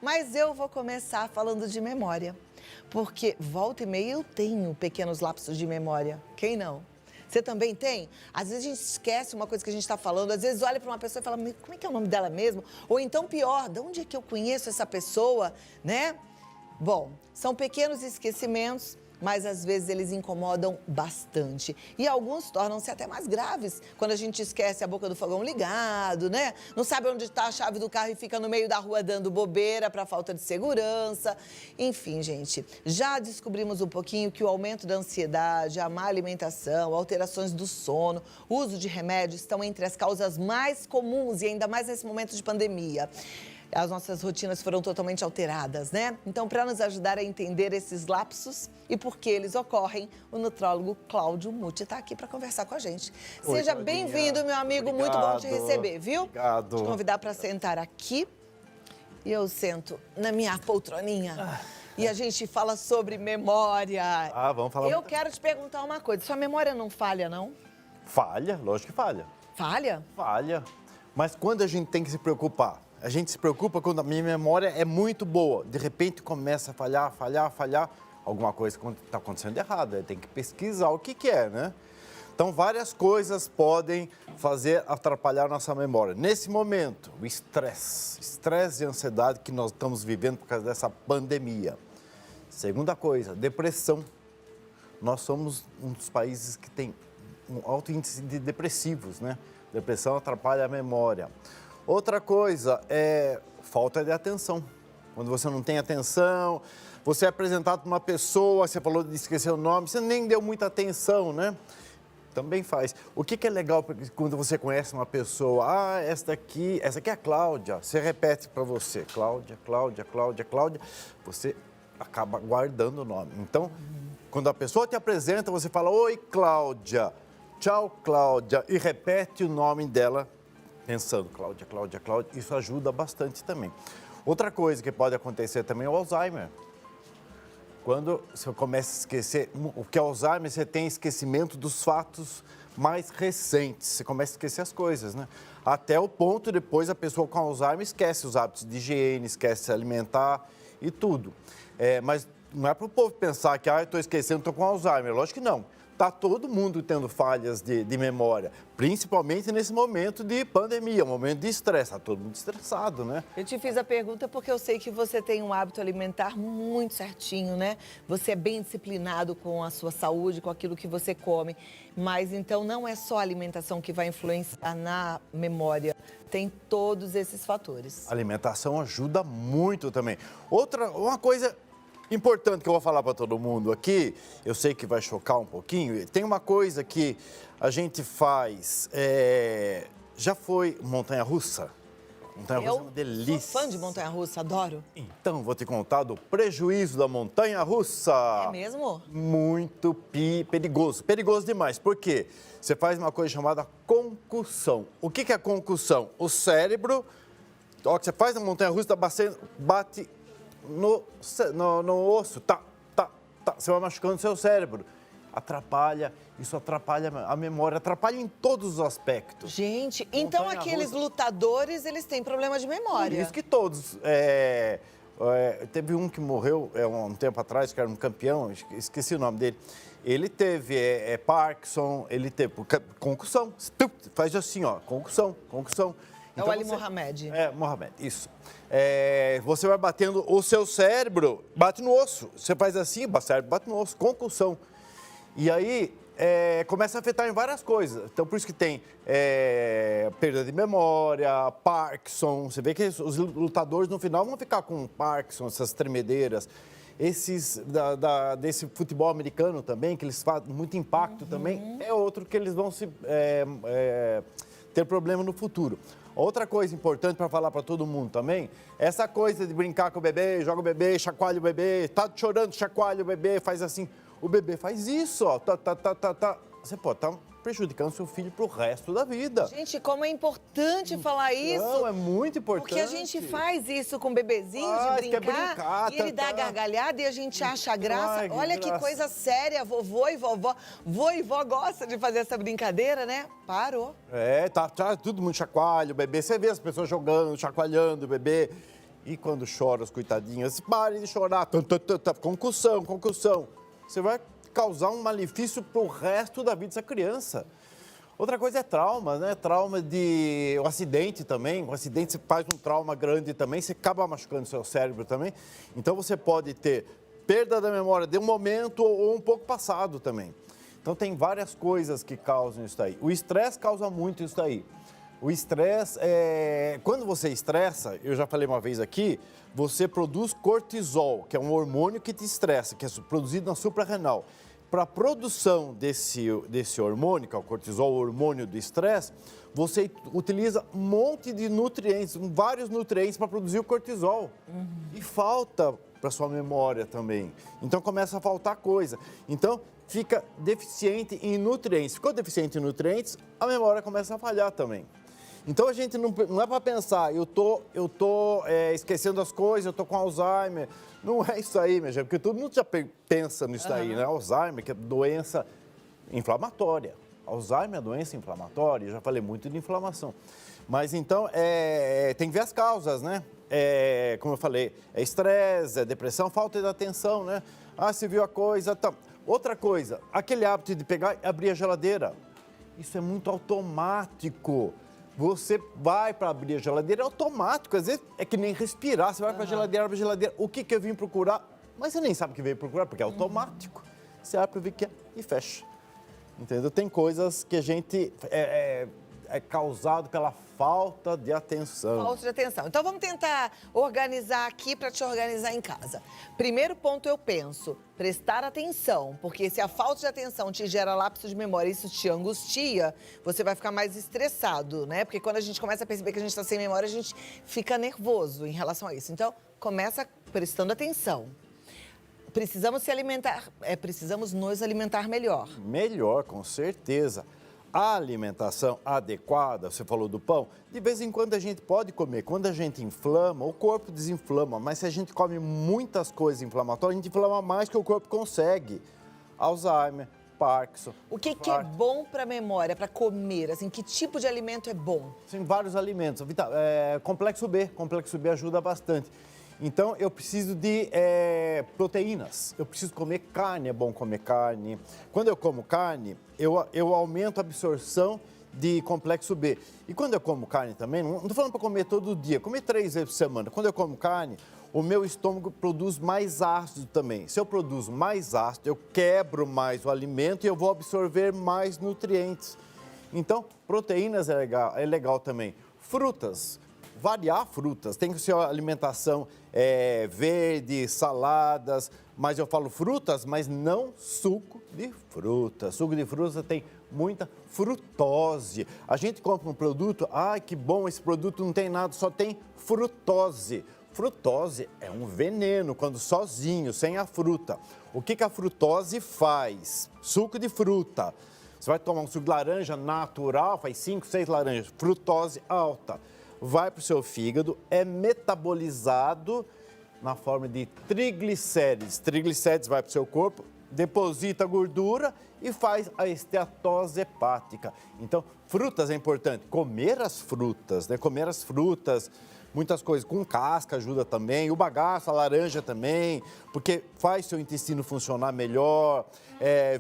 Mas eu vou começar falando de memória, porque volta e meia eu tenho pequenos lapsos de memória. Quem não? Você também tem? Às vezes a gente esquece uma coisa que a gente está falando, às vezes olha para uma pessoa e fala, como é que é o nome dela mesmo? Ou então pior, de onde é que eu conheço essa pessoa, né? Bom, são pequenos esquecimentos, mas às vezes eles incomodam bastante. E alguns tornam-se até mais graves, quando a gente esquece a boca do fogão ligado, né? Não sabe onde está a chave do carro e fica no meio da rua dando bobeira para falta de segurança. Enfim, gente, já descobrimos um pouquinho que o aumento da ansiedade, a má alimentação, alterações do sono, uso de remédios estão entre as causas mais comuns e ainda mais nesse momento de pandemia. As nossas rotinas foram totalmente alteradas, né? Então, para nos ajudar a entender esses lapsos e por que eles ocorrem, o nutrólogo Cláudio Muti está aqui para conversar com a gente. Oi, Seja Claudinha. bem-vindo, meu amigo. Obrigado. Muito bom te receber, viu? Obrigado. Te convidar para sentar aqui e eu sento na minha poltroninha. E a gente fala sobre memória. Vamos falar. Eu quero te perguntar uma coisa. Sua memória não falha, não? Falha, lógico que falha. Falha? Falha. Mas quando a gente tem que se preocupar? A gente se preocupa quando a minha memória é muito boa. De repente começa a falhar. Alguma coisa está acontecendo errado. Tem que pesquisar o que é, né? Então, várias coisas podem atrapalhar nossa memória. Nesse momento, o estresse e ansiedade que nós estamos vivendo por causa dessa pandemia. Segunda coisa, depressão. Nós somos um dos países que tem um alto índice de depressivos, né? Depressão atrapalha a memória. Outra coisa é falta de atenção. Quando você não tem atenção, você é apresentado para uma pessoa, você falou de esquecer o nome, você nem deu muita atenção, né? Também faz. O que é legal quando você conhece uma pessoa? Essa aqui é a Cláudia. Você repete para você, Cláudia. Você acaba guardando o nome. Então, quando a pessoa te apresenta, você fala, oi, Cláudia. Tchau, Cláudia. E repete o nome dela, pensando, Cláudia. Isso ajuda bastante também. Outra coisa que pode acontecer também é o Alzheimer. Quando você começa a esquecer, o que é Alzheimer, você tem esquecimento dos fatos mais recentes. Você começa a esquecer as coisas, né? Até o ponto, depois, a pessoa com Alzheimer esquece os hábitos de higiene, esquece de se alimentar e tudo. Mas não é para o povo pensar que, eu estou esquecendo, estou com Alzheimer. Lógico que não. Está todo mundo tendo falhas de memória, principalmente nesse momento de pandemia, um momento de estresse. Está todo mundo estressado, né? Eu te fiz a pergunta porque eu sei que você tem um hábito alimentar muito certinho, né? Você é bem disciplinado com a sua saúde, com aquilo que você come. Mas então não é só a alimentação que vai influenciar na memória, tem todos esses fatores. A alimentação ajuda muito também. Uma coisa importante que eu vou falar para todo mundo aqui, eu sei que vai chocar um pouquinho, tem uma coisa que a gente faz, já foi montanha-russa? Montanha-russa é uma delícia. Sou fã de montanha-russa, adoro. Então, vou te contar do prejuízo da montanha-russa. É mesmo? Muito perigoso, perigoso demais. Por quê? Você faz uma coisa chamada concussão. O que é concussão? O cérebro, ó, que você faz na montanha-russa, bate no osso, você vai machucando o seu cérebro. Isso atrapalha a memória, atrapalha em todos os aspectos. Gente, então aqueles lutadores, eles têm problema de memória. Por isso que todos. Teve um que morreu um tempo atrás, que era um campeão, esqueci o nome dele. Ele teve Parkinson, ele teve concussão. Faz assim, ó, concussão. É o Ali Mohamed. Mohamed, isso. Você vai batendo o seu cérebro, bate no osso. Você faz assim, o cérebro bate no osso, concussão. E aí, começa a afetar em várias coisas. Então, por isso que tem perda de memória, Parkinson. Você vê que os lutadores, no final, vão ficar com Parkinson, essas tremedeiras. Esses desse futebol americano também, que eles fazem muito impacto também, é outro que eles vão ter problema no futuro. Outra coisa importante para falar para todo mundo também, essa coisa de brincar com o bebê, joga o bebê, chacoalha o bebê, tá chorando, chacoalha o bebê, faz assim. O bebê faz isso, ó, Você pode estar prejudicando seu filho pro resto da vida. Gente, como é importante falar isso. Não, é muito importante. Porque a gente faz isso com o bebezinho, de brincar, e ele dá gargalhada e a gente acha graça. Ai, Olha que coisa séria, vovô e vovó. Vô e vó gostam de fazer essa brincadeira, né? Parou. Todo mundo chacoalha o bebê. Você vê as pessoas jogando, chacoalhando o bebê. E quando chora, os coitadinhos, pare de chorar, concussão, concussão. Você vai causar um malefício para o resto da vida dessa criança. Outra coisa é trauma, né? Trauma de um acidente também. Um acidente você faz um trauma grande também, você acaba machucando seu cérebro também. Então você pode ter perda da memória de um momento ou um pouco passado também. Então tem várias coisas que causam isso daí. O estresse causa muito isso daí. O estresse, quando você estressa, eu já falei uma vez aqui, você produz cortisol, que é um hormônio que te estressa, que é produzido na suprarrenal. Para a produção desse hormônio, que é o cortisol, o hormônio do estresse, você utiliza um monte de nutrientes, vários nutrientes para produzir o cortisol. E falta para sua memória também. Então começa a faltar coisa. Então fica deficiente em nutrientes. Ficou deficiente em nutrientes, a memória começa a falhar também. Então a gente não é para pensar, eu tô esquecendo as coisas, eu tô com Alzheimer. Não é isso aí, minha gente, porque todo mundo já pensa nisso aí, né? Alzheimer, que é doença inflamatória. Alzheimer é doença inflamatória, eu já falei muito de inflamação. Mas então, tem que ver as causas, né? Como eu falei, é estresse, é depressão, falta de atenção, né? Ah, você viu a coisa, tá. Outra coisa, aquele hábito de pegar e abrir a geladeira. Isso é muito automático. Você vai para abrir a geladeira, é automático. Às vezes é que nem respirar. Você vai para a geladeira, abre a geladeira. O que eu vim procurar? Mas você nem sabe o que veio procurar, porque é automático. Você abre para ver que é e fecha. Entendeu? Tem coisas que a gente é causado pela falta de atenção. Falta de atenção. Então vamos tentar organizar aqui para te organizar em casa. Primeiro ponto eu penso, prestar atenção, porque se a falta de atenção te gera lapso de memória e isso te angustia, você vai ficar mais estressado, né? Porque quando a gente começa a perceber que a gente está sem memória, a gente fica nervoso em relação a isso. Então, começa prestando atenção. Precisamos se alimentar, precisamos nos alimentar melhor. Melhor, com certeza. A alimentação adequada, você falou do pão, de vez em quando a gente pode comer. Quando a gente inflama, o corpo desinflama, mas se a gente come muitas coisas inflamatórias, a gente inflama mais que o corpo consegue. Alzheimer, Parkinson. O que é bom para a memória, para comer? Assim, que tipo de alimento é bom? Tem vários alimentos. Complexo B ajuda bastante. Então, eu preciso de proteínas. Eu preciso comer carne, é bom comer carne. Quando eu como carne, eu aumento a absorção de complexo B. E quando eu como carne também, não estou falando para comer todo dia, comer 3 vezes por semana. Quando eu como carne, o meu estômago produz mais ácido também. Se eu produzo mais ácido, eu quebro mais o alimento e eu vou absorver mais nutrientes. Então, proteínas é legal também. Frutas. Variar frutas, tem que ser uma alimentação verde, saladas, mas eu falo frutas, mas não suco de fruta. Suco de fruta tem muita frutose. A gente compra um produto, que bom, esse produto não tem nada, só tem frutose. Frutose é um veneno quando sozinho, sem a fruta. O que a frutose faz? Suco de fruta. Você vai tomar um suco de laranja natural, faz 5, 6 laranjas, frutose alta. Vai para o seu fígado, é metabolizado na forma de triglicérides. Triglicérides vai para o seu corpo, deposita gordura e faz a esteatose hepática. Então, frutas é importante. Comer as frutas, né? Comer as frutas, muitas coisas. Com casca ajuda também. O bagaço, a laranja também, porque faz seu intestino funcionar melhor.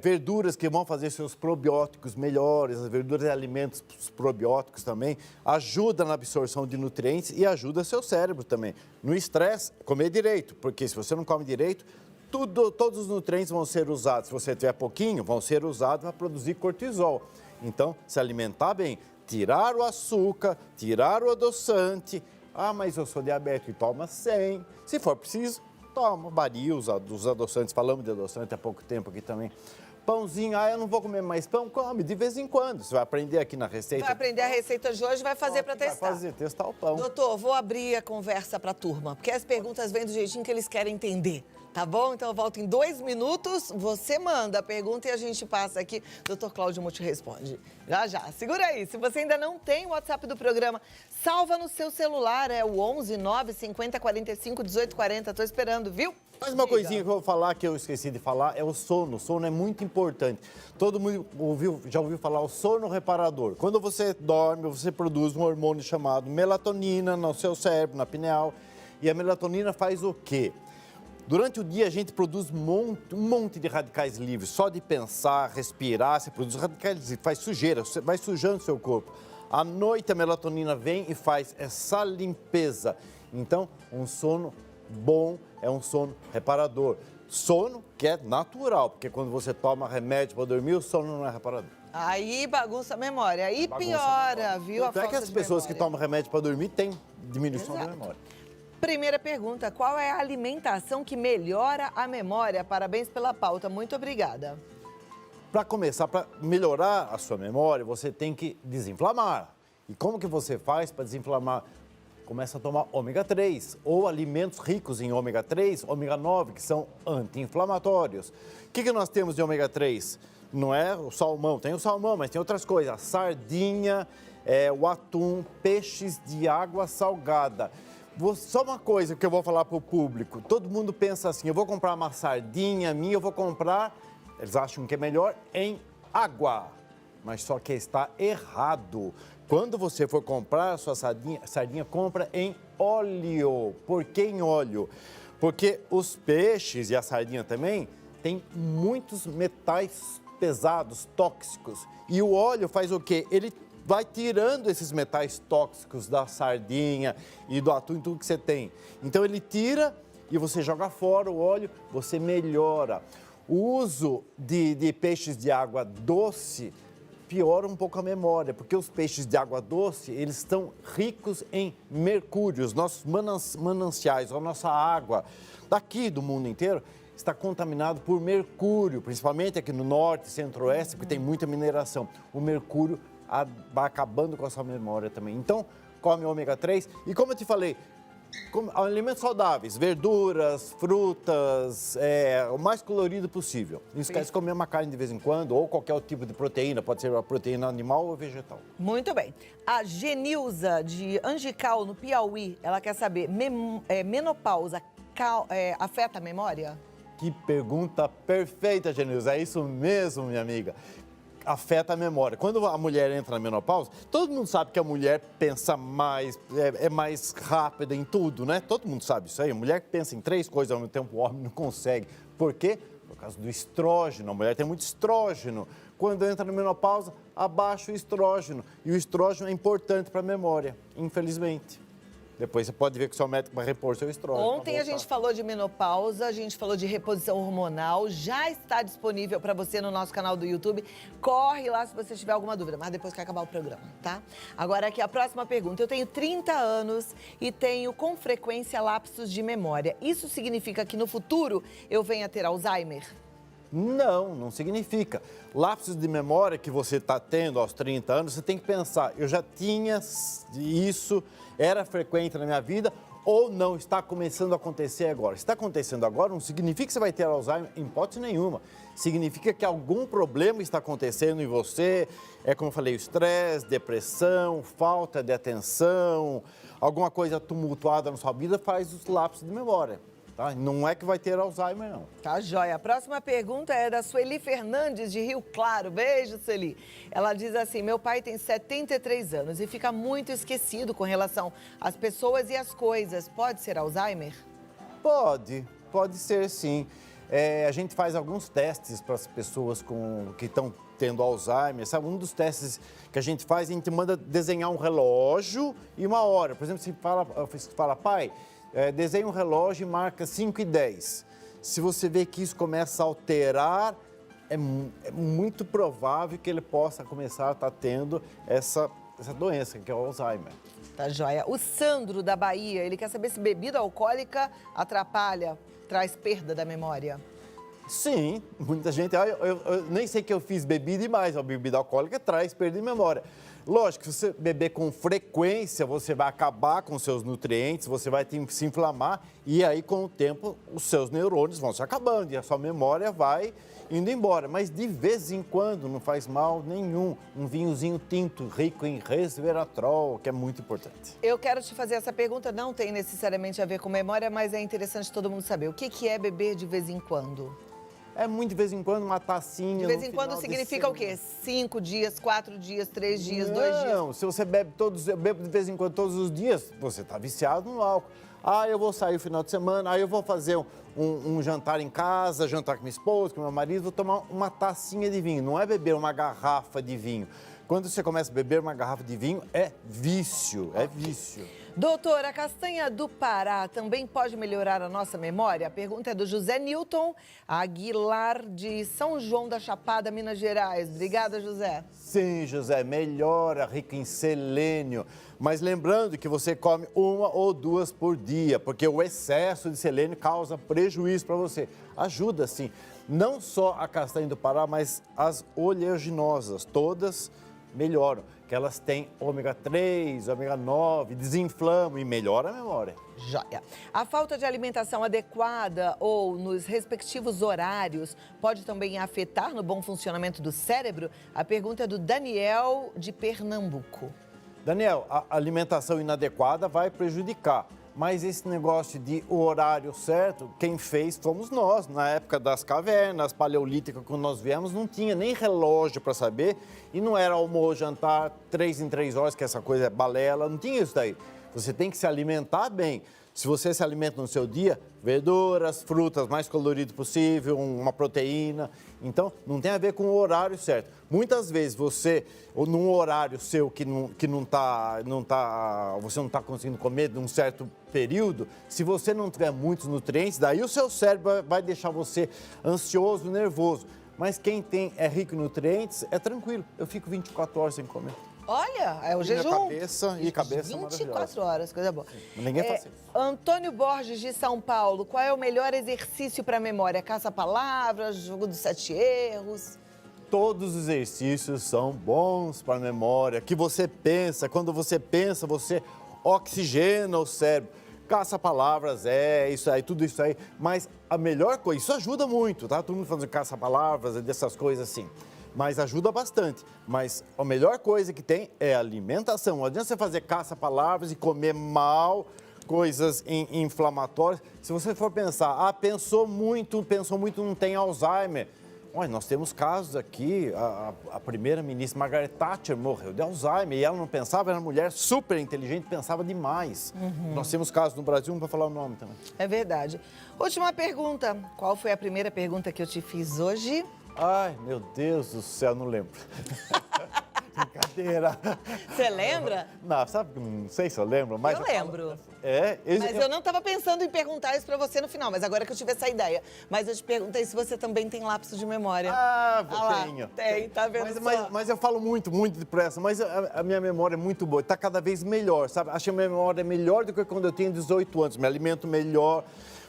Verduras que vão fazer seus probióticos melhores. As verduras e alimentos probióticos também. Ajuda na absorção de nutrientes e ajuda seu cérebro também. No estresse, comer direito, porque se você não come direito, todos os nutrientes vão ser usados. Se você tiver pouquinho, vão ser usados para produzir cortisol. Então, se alimentar bem, tirar o açúcar, tirar o adoçante. Mas eu sou diabético e toma 100. Se for preciso, toma, varia os adoçantes. Falamos de adoçante há pouco tempo aqui também. Pãozinho, eu não vou comer mais pão, come de vez em quando. Você vai aprender aqui na receita. Vai aprender a receita de hoje e vai fazer para testar. Vai testar o pão. Doutor, vou abrir a conversa para a turma, porque as perguntas vêm do jeitinho que eles querem entender. Tá bom? Então eu volto em 2 minutos, você manda a pergunta e a gente passa aqui. Doutor Cláudio Muti responde. Já. Segura aí. Se você ainda não tem o WhatsApp do programa, salva no seu celular. É o 11 950 45 18 40. Tô esperando, viu? Mais uma coisinha que eu vou falar, que eu esqueci de falar, é o sono. O sono é muito importante. Todo mundo já ouviu falar o sono reparador. Quando você dorme, você produz um hormônio chamado melatonina no seu cérebro, na pineal. E a melatonina faz o quê? Durante o dia a gente produz um monte de radicais livres. Só de pensar, respirar, você produz radicais livres, faz sujeira, você vai sujando o seu corpo. À noite a melatonina vem e faz essa limpeza. Então, um sono bom é um sono reparador. Sono que é natural, porque quando você toma remédio para dormir, o sono não é reparador. Aí bagunça a memória, aí piora, viu? A Tanto é que falta as de pessoas que memória. tomam remédio para dormir têm diminuição da Exato. memória. Primeira pergunta, qual é a alimentação que melhora a memória? Parabéns pela pauta, muito obrigada. Para começar, para melhorar a sua memória, você tem que desinflamar. E como que você faz para desinflamar? Começa a tomar ômega 3 ou alimentos ricos em ômega 3, ômega 9, que são anti-inflamatórios. O que nós temos de ômega 3? Não é o salmão, tem o salmão, mas tem outras coisas. A sardinha, o atum, peixes de água salgada. Só uma coisa que eu vou falar para o público. Todo mundo pensa assim, eu vou comprar uma sardinha minha, eu vou comprar, eles acham que é melhor, em água. Mas só que está errado. Quando você for comprar a sua sardinha, compra em óleo. Por que em óleo? Porque os peixes e a sardinha também têm muitos metais pesados, tóxicos. E o óleo faz o quê? Ele vai tirando esses metais tóxicos da sardinha e do atum, tudo que você tem. Então ele tira e você joga fora o óleo, você melhora. O uso de peixes de água doce piora um pouco a memória, porque os peixes de água doce, eles estão ricos em mercúrio. Os nossos mananciais, a nossa água daqui do mundo inteiro está contaminado por mercúrio, principalmente aqui no norte, centro-oeste, porque tem muita mineração. O mercúrio vai acabando com a sua memória também. Então, come ômega 3 e, como eu te falei, alimentos saudáveis, verduras, frutas, o mais colorido possível. Não esquece de comer uma carne de vez em quando ou qualquer outro tipo de proteína, pode ser uma proteína animal ou vegetal. Muito bem. A Genilza, de Angical, no Piauí, ela quer saber, menopausa afeta a memória? Que pergunta perfeita, Genilza. É isso mesmo, minha amiga. Afeta a memória. Quando a mulher entra na menopausa, todo mundo sabe que a mulher pensa mais, é mais rápida em tudo, né? Todo mundo sabe isso aí. A mulher pensa em 3 coisas ao mesmo tempo, o homem não consegue. Por quê? Por causa do estrógeno. A mulher tem muito estrógeno. Quando entra na menopausa, abaixa o estrógeno. E o estrógeno é importante para a memória, infelizmente. Depois você pode ver que o seu médico vai repor seu estrógeno. Ontem a gente falou de menopausa, a gente falou de reposição hormonal, já está disponível para você no nosso canal do YouTube. Corre lá se você tiver alguma dúvida, mas depois que acabar o programa, tá? Agora aqui a próxima pergunta. Eu tenho 30 anos e tenho com frequência lapsos de memória. Isso significa que no futuro eu venha a ter Alzheimer? Não, não significa. Lapsos de memória que você está tendo aos 30 anos, você tem que pensar, eu já tinha isso, era frequente na minha vida ou não, está começando a acontecer agora. Se está acontecendo agora, não significa que você vai ter Alzheimer em hipótese nenhuma. Significa que algum problema está acontecendo em você, como eu falei, estresse, depressão, falta de atenção, alguma coisa tumultuada na sua vida faz os lapsos de memória. Tá? Não é que vai ter Alzheimer, não. Tá, joia. A próxima pergunta é da Sueli Fernandes, de Rio Claro. Beijo, Sueli. Ela diz assim, meu pai tem 73 anos e fica muito esquecido com relação às pessoas e às coisas. Pode ser Alzheimer? Pode ser sim. A gente faz alguns testes para as pessoas que estão tendo Alzheimer. Sabe? Um dos testes que a gente faz, a gente manda desenhar um relógio e uma hora. Por exemplo, você fala pai, desenha um relógio e marca 5:10. Se você vê que isso começa a alterar, é muito provável que ele possa começar a estar tendo essa doença, que é o Alzheimer. Tá joia. O Sandro, da Bahia, ele quer saber se bebida alcoólica atrapalha, traz perda da memória. Sim, muita gente... Eu nem sei que eu fiz bebida demais, a bebida alcoólica traz perda de memória. Lógico, se você beber com frequência, você vai acabar com os seus nutrientes, você vai se inflamar e aí, com o tempo, os seus neurônios vão se acabando e a sua memória vai indo embora. Mas, de vez em quando, não faz mal nenhum. Um vinhozinho tinto rico em resveratrol, que é muito importante. Eu quero te fazer essa pergunta, não tem necessariamente a ver com memória, mas é interessante todo mundo saber. O que é beber de vez em quando? É muito de vez em quando uma tacinha. De vez em quando significa o quê? 5 dias, 4 dias, 3 dias, 2 dias? Não, se você bebe de vez em quando todos os dias, você está viciado no álcool. Ah, eu vou sair o final de semana, aí eu vou fazer um jantar em casa, jantar com minha esposa, com meu marido, vou tomar uma tacinha de vinho. Não é beber uma garrafa de vinho. Quando você começa a beber uma garrafa de vinho, é vício, é vício. Doutor, a castanha do Pará também pode melhorar a nossa memória? A pergunta é do José Newton Aguilar, de São João da Chapada, Minas Gerais. Obrigada, José. Sim, José, melhora, rica em selênio. Mas lembrando que você come 1 ou 2 por dia, porque o excesso de selênio causa prejuízo para você. Ajuda, sim. Não só a castanha do Pará, mas as oleaginosas, todas melhoram, que elas têm ômega 3, ômega 9, desinflamam e melhora a memória. Joia. A falta de alimentação adequada ou nos respectivos horários pode também afetar no bom funcionamento do cérebro? A pergunta é do Daniel, de Pernambuco. Daniel, a alimentação inadequada vai prejudicar, mas esse negócio de o horário certo, quem fez fomos nós. Na época das cavernas paleolíticas, quando nós viemos, não tinha nem relógio para saber e não era almoço, jantar, 3 em 3 horas, que essa coisa é balela, não tinha isso daí. Você tem que se alimentar bem. Se você se alimenta no seu dia, verduras, frutas, mais colorido possível, uma proteína. Então, não tem a ver com o horário certo. Muitas vezes você, ou num horário seu que você não está conseguindo comer num certo período, se você não tiver muitos nutrientes, daí o seu cérebro vai deixar você ansioso, nervoso. Mas quem é rico em nutrientes é tranquilo. Eu fico 24 horas sem comer. Olha, é o E jejum. cabeça 24 horas, coisa boa. Ninguém faz isso. Antônio Borges, de São Paulo, qual é o melhor exercício para a memória? Caça-palavras, jogo dos 7 erros? Todos os exercícios são bons para a memória. Que você pensa, quando você pensa, você oxigena o cérebro. Caça-palavras, isso aí, tudo isso aí. Mas a melhor coisa, isso ajuda muito, tá? Todo mundo fazendo caça-palavras, dessas coisas assim. Mas ajuda bastante. Mas a melhor coisa que tem é a alimentação. Não adianta você fazer caça-palavras e comer mal, coisas inflamatórias. Se você for pensar, pensou muito, não tem Alzheimer. Olha, nós temos casos aqui, a primeira-ministra Margaret Thatcher morreu de Alzheimer e ela não pensava, era uma mulher super inteligente, pensava demais. Nós temos casos no Brasil, não vou falar o nome também. É verdade. Última pergunta. Qual foi a primeira pergunta que eu te fiz hoje? Ai, meu Deus do céu, não lembro. Brincadeira. Você lembra? Não, sabe, não sei se eu lembro, mas... Eu lembro. Mas eu não estava pensando em perguntar isso para você no final, mas agora que eu tive essa ideia. Mas eu te perguntei se você também tem lapso de memória. Tenho. Tem, tá vendo mas eu falo muito depressa, mas a minha memória é muito boa, está cada vez melhor, sabe? Acho que a minha memória é melhor do que quando eu tinha 18 anos, me alimento melhor,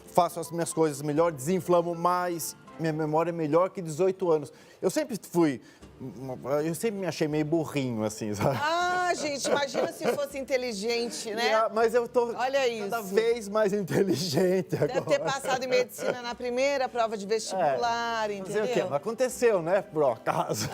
faço as minhas coisas melhor, desinflamo mais, minha memória é melhor que 18 anos. Eu sempre me achei meio burrinho, assim, sabe? Gente, imagina se fosse inteligente, né? Mas eu tô Olha cada vez mais inteligente agora. Deve ter passado em medicina na primeira prova de vestibular, entendeu? Fazer o quê? Não aconteceu, né, por acaso.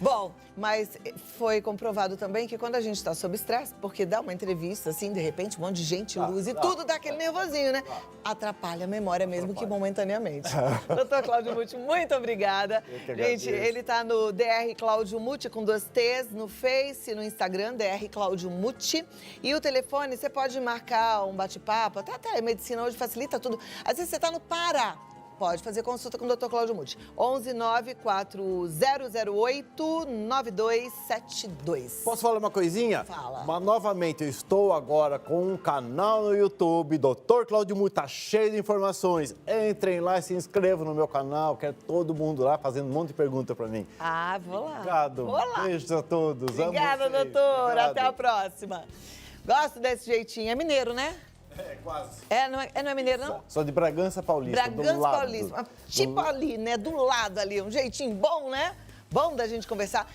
Bom, mas foi comprovado também que quando a gente está sob estresse, porque dá uma entrevista, assim, de repente, um monte de gente, luz e tudo dá aquele nervosinho, né? Atrapalha a memória mesmo que momentaneamente. Doutor Cláudio Muti, muito obrigada. Gente, ele está no DR Cláudio Muti, com 2 T's, no Face, no Instagram, DR Cláudio Muti. E o telefone, você pode marcar um bate-papo, até a telemedicina hoje facilita tudo. Às vezes você está no Pará. Pode fazer consulta com o Dr. Cláudio Muti. 11 94008 9272. Posso falar uma coisinha? Fala. Mas, novamente, eu estou agora com um canal no YouTube, Dr. Cláudio Muti, tá cheio de informações. Entrem lá e se inscrevam no meu canal, quero todo mundo lá fazendo um monte de pergunta para mim. Vou lá. Obrigado. Vou lá. Beijos a todos. Obrigada, amo vocês. doutor. Obrigado. Até a próxima. Gosto desse jeitinho. É mineiro, né? Quase. Não é mineiro, não? Sou de Bragança Paulista. Bragança do lado. Paulista. Tipo ali, né? Do lado ali. Um jeitinho bom, né? Bom da gente conversar.